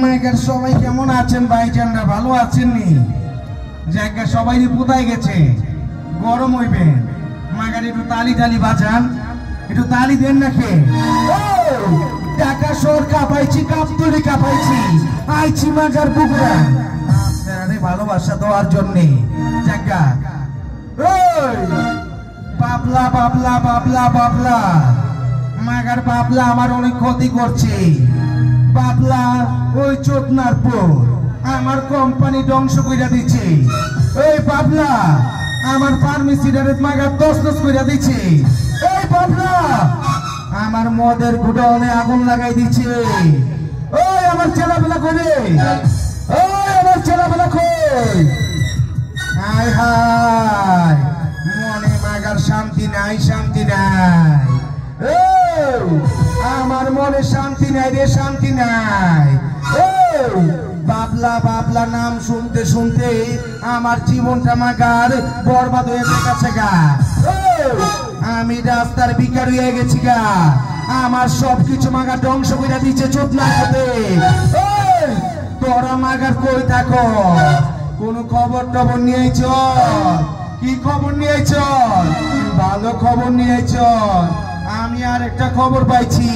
মাইকার সবাই কেমন আছেন ভাইজানরা? ভালো আছেন নি? জায়গা সবাই কোথায় গেছে? গরম হইবেন মাগার একটু তালি তালি বাজান, একটু তালি দেন নাকি? টাকা শহর কাঁপাইছি, কাপতুলি কাঁপাইছি, আইছি মাগার বুকরা আপনারা ভালোবাসা দেওয়ার জন্যে। জায়গা বাবলা বাবলা বাবলা বাবলা মাগার বাবলা আমার অনেক ক্ষতি করছে। বাবলা ওই চোদনার পর আমার কোম্পানি ধ্বংস কইরা দিচ্ছে। এই বাবলা আমার ফার্মেসিটারে মাগার তছনছ কইরা দিচ্ছে। এই বাবলা আমার মদের গুডাউনে আগুন লাগাই দিচ্ছে। ওই আমার ছেলেবেলা কই? ওই আমার ছেলেবেলা কই? হায় হায় মনে মাগার শান্তি নাই, শান্তি নাই। আমার মনে শান্তি নাই রে, শান্তি নাই। বাবলা বাবলা নাম শুনতে শুনতে আমার জীবনটা মাগার বরবাদ হয়ে গেছে গা। আমি রাস্তার ভিখারি হয়ে গেছি গা। আমার সবকিছু মাগার ধ্বংস করে দিচ্ছে চোদনার সাথে। তোরা মাগার কই থাকো? কোন খবর টবর নিয়েছ? কি খবর নিয়েছ? ভালো খবর নিয়েছ? আমি আর একটা খবর পাইছি।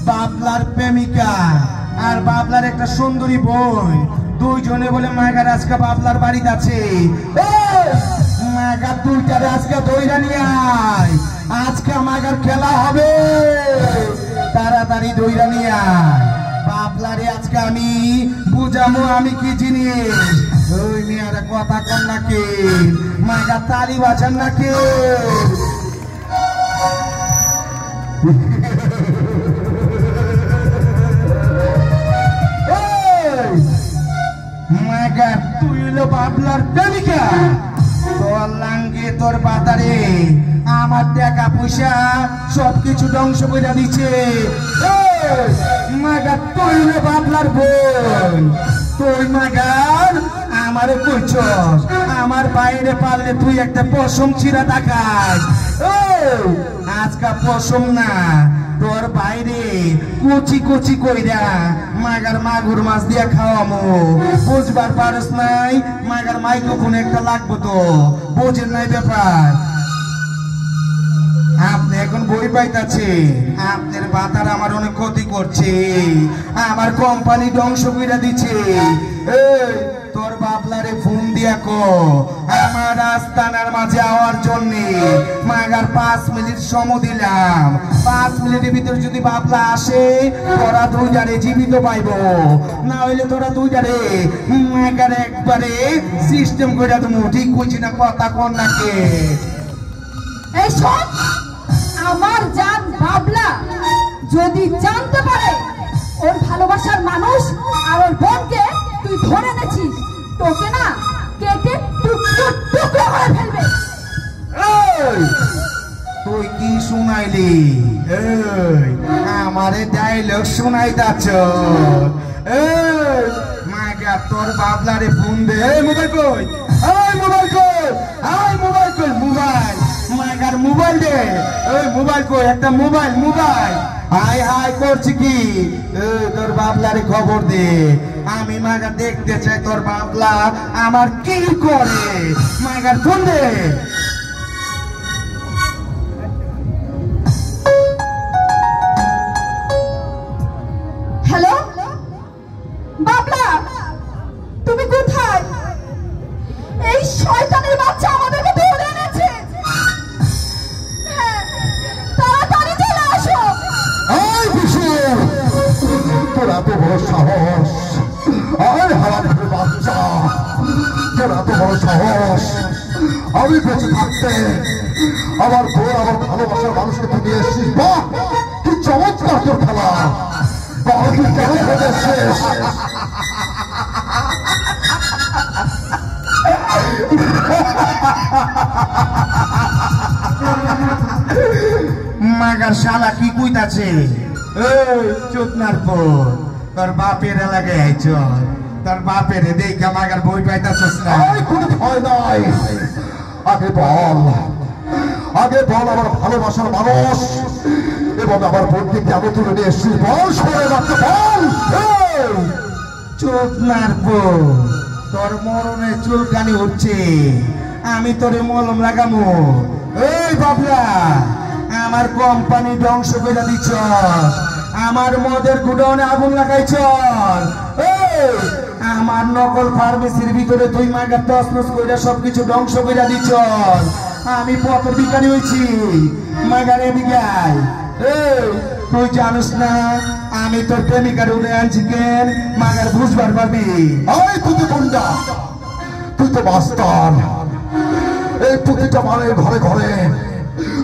বাবলার প্রেমিকা আর বাবলার একটা সুন্দরী বোন দুইজনে বলে মাগার আজকে বাবলার বাড়িতে আছে। মাগার দুইটারে আজকে দইরা নিয়ে আয়, আজকে মাগার খেলা হবে। তাড়াতাড়ি দইরা নিয়ে আয়। বাবলারে আজকে আমি বুঝামো আমি কি জিনিস। ওই মেয়ারা কথা কন নাকি? মাগার তালি বাজান নাকি? মাগার তুই হলো বাবলার প্রেমিকা? তোর লাঙ্গে তোর বাতারে আমার টাকা পয়সা সবকিছু ধ্বংস করে দিচ্ছে। মাগার তুই হলো বাবলার বোন। তুই মাগার আমারে কইছস আমার বাইরে পারলে তুই একটা পশম ছিঁড়া দেখাস। আজকা পশম না, তোর বাইরে কুচি কুচি কইরা মাগার মাগুর মাছ দিয়া খাওয়ামো। বুঝবার পারস নাই? মাগার মাইক্রোফোন একটা লাগবো তো, বুঝেন নাই ব্যাপার? আপনি এখন বই পাইতাছে, আপনার বাতার আমার অনেক ক্ষতি করছে, আমার কোম্পানি ধ্বংস করে দিচ্ছে। তোর বাবলারে ফোন দিয়া কো আমার আস্তানার মাঝে আওয়ার জন্য। মাগার 5 মিনিট সময় দিলাম, 5 মিনিটের ভিতরে যদি বাবলা আসে তোরা দুইটারে জীবিত পাইব, না হইলে তোরা দুইটারে মাগার একবারে সিস্টেম করে দেবো। ঠিক কইছি না? কথা কোন নাকি? এই শোন, আমার জান বাবলা যদি জানতে পারে ওর ভালোবাসার মানুষ আর ওর বোনকে তুই ধরে এনেছিস, তোকে না কেটে টুকরো টুকরো করে ফেলবে। তুই কি শুনাইলি? আমারে ডায়লগ শুনাইতাছ? মাগা তোর বাবলারে ফোন দে। মোবাইল কই? মোবাইল কই? মোবাইল কই? মোবাইল মাগার মোবাইল দে। মোবাইল কই? একটা মোবাইল। মোবাইল হাই হাই করছি কি? তোর বাবলারে খবর দে। আমি মাগা দেখতে চাই তোর বাবলা আমার কি করে। মাগার ফোন দে। হ্যালো বাবলা, তুমি কোথায়? এই শয়তানের বাচ্চা আমাদেরকে ধরে এনেছে। তাড়াতাড়ি চলে আসো। এই বিশু, তোর এত বড় সাহস! আরে হারামখোর বাচ্চা, তোর এত বড় সাহস! আমি বেঁচে থাকতে আমার বোন, আমার ভালোবাসার মানুষকে তুই নিয়ে এসছিস। বাহ, কি চমৎকার তোর খেলা! তুই কেন খেলে এসছিস? মাগার শালা কি কইতাছে? চোদনার পর তোর বাপের এলাকায় আইছ, তোর বাপের দেখা মাগার বই পাইতাছস না? কোনো ভয় নাই। আগে বল আমার ভালোবাসার মানুষ এবং আমার বোনকে কেন তুলে নিয়ে এসছিস? বল, শোনে বাচ্চা বল। চোখ নাড়বো, তোর মরণে চুলকানি উঠছে, আমি তোরে মলম লাগামো। এই বাবলা, আমার কোম্পানি ধ্বংস করে দিচ্ছ, আমার মদের গুডাউনে আগুন লাগাইছ, আমার নকল ফার্মেসির ভিতরে তুই মাগার তছনছ কইরা সবকিছু ধ্বংস করে দিচ্ছ। আমি পথের ভিখারি হয়েছি, মাগারে বিগাই। তুই জানিস না আমি তোর প্রেমিকার উড়ে আনছি কেন? মাগার বুঝবার পারবি। তুই তো গুন্ডা, তুই তো মাস্টার। এই প্রতিটা মানের ঘরে ঘরে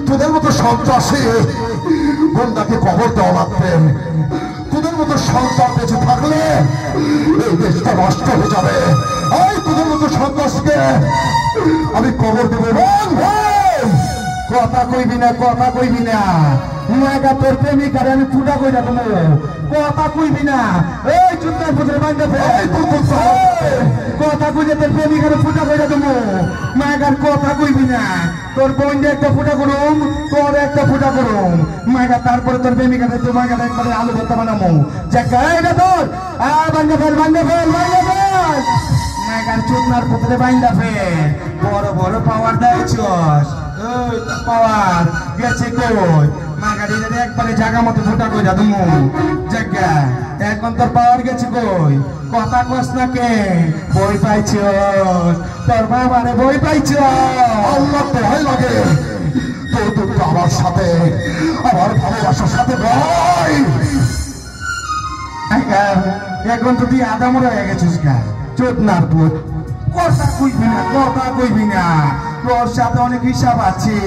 তোদের মতো সন্ত্রাসী গুন্ডাকে কবর দেওয়া লাগবে। তোদের মতো সন্তান বেঁচে থাকলে এই দেশটা নষ্ট হয়ে যাবে। তোদের মতো সন্ত্রাসীকে আমি কবর দেবো। কথা কইবি না, কথা কইবি না, মাগা তোর প্রেমিকারে আমি ফুটা কইরা দেবো। কথা কইবি না, এই চুত্তার পুত্রের বান্ধব, কথা কইলে তোর প্রেমিকারে ফুটা কইরা দেবো। মাগার কথা কইবি না, তোর বোনটা একটা ফুটা করুম, তোর একটা ফুটা করুম মাগা, তারপরে তোর প্রেমিকারে তোর মাগাটা একবারে আলু ভর্তা বানামো। জায়গা এটা তোর বান্ধব ফেল, বান্ধব ফেল, বান্ধব ফেল। মাগার চুতনার পুত্রে বান্ধব ফেল, বড় বড় পাওয়ার দেয়ছস। পাওয়ার গেছে কই? মাগাড়ির একবারে জায়গা মতো ফুটা কইরা দেবো। জায়গা এখন তোর পাওয়ার গেছে কই? কথা কস না কে? বই পাইছ তোর বাবারে, বই পাইছ। আল্লাহ তো ভয় লাগে, তোর দুটো আমার সাথে, আমার ভালোবাসার সাথে ভাই। এখন তো তুই আধা মরে হয়ে গেছিস গা, চোদনার পুত। কথা কইবি না, কথা কইবি না, তোর সাথে অনেক হিসাব আছে।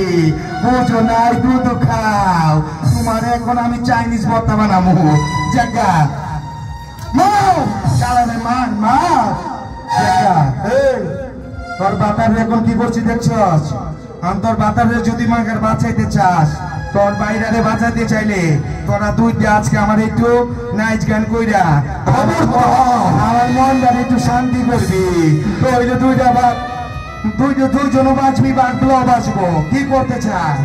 বুঝো নাই, দুধ খাও। তোমার এখন আমি চাইনিজ ভর্তা বানাবো। জায়গা চালানে মান মার। জায়গা তোর বাতার এখন কি করছি দেখছস? আমি তোর বাতারে যদি মাগার বাঁচাইতে চাস, তোর বাইরে বাঁচাইতে চাইলে তোরা দুইটা আজকে আমার একটু নাচ গান কইরা আমার মনটা একটু শান্তি করবি। ওইটা দুইজন বাঁচবি, বাঁচলেও বাঁচবো। কি করতে চাস?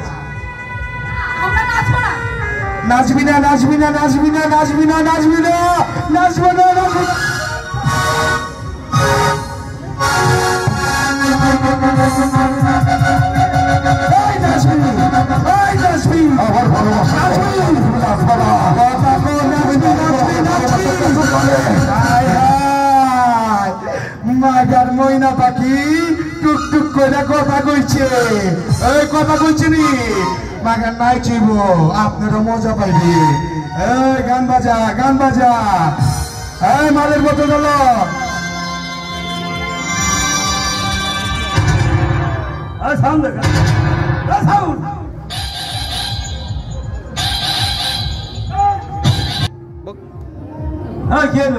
নাচবি না, নাচবি না, নাচবি না, নাচবি না, নাচবি না, নাচবো না, নাচবো না। আমার ভালোবাসা মাগার ময়না পাখি টুকটুক করে কথা কইছে। এই কথা কইছে নি মাগার নাই চিব, আপনারও মজা পাইবি। এই গান বাজা, গান বাজা। এই মালের মতো গেল। গেল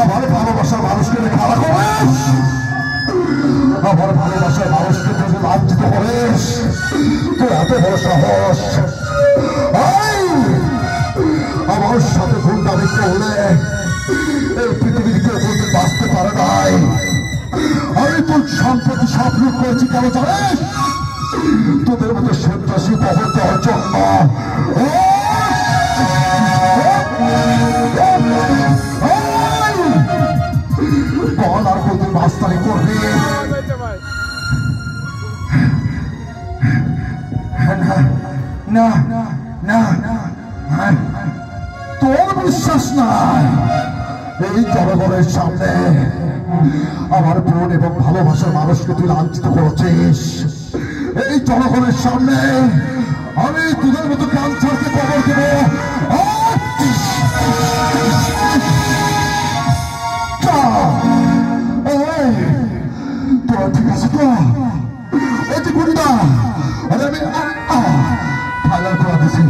আমার ভালোবাসার মানুষকে খারাপ করিস, আমার ভালোবাসার মানুষকে তুই লাঞ্ছিত করিস। তোর এত বড় সাহস, আমার সাথে গুন্ডামি করলে এই পৃথিবীর কেউ বলতে বাঁচতে পারে নাই। আমি তোর সম্পত্তি সব লুট করেছি কেন জানিস? তোদের মতো সন্ত্রাসী কবর দেওয়ার জন্য। বল আর কোনদিন মাস্তানি করবি? না না না, তোর বিশ্বাস নাই? এই জনগণের সামনে আমার বোন এবং ভালোবাসার মানুষকে তুই লাঞ্ছিত করেছিস। এই জনগণের সামনে আমি তোদের মতো ক্যান্সারকে কবর দেব। তোরা ঠিক আছে তো? এই যে গুন্ডা, আমি ফাইনাল করে দিছি।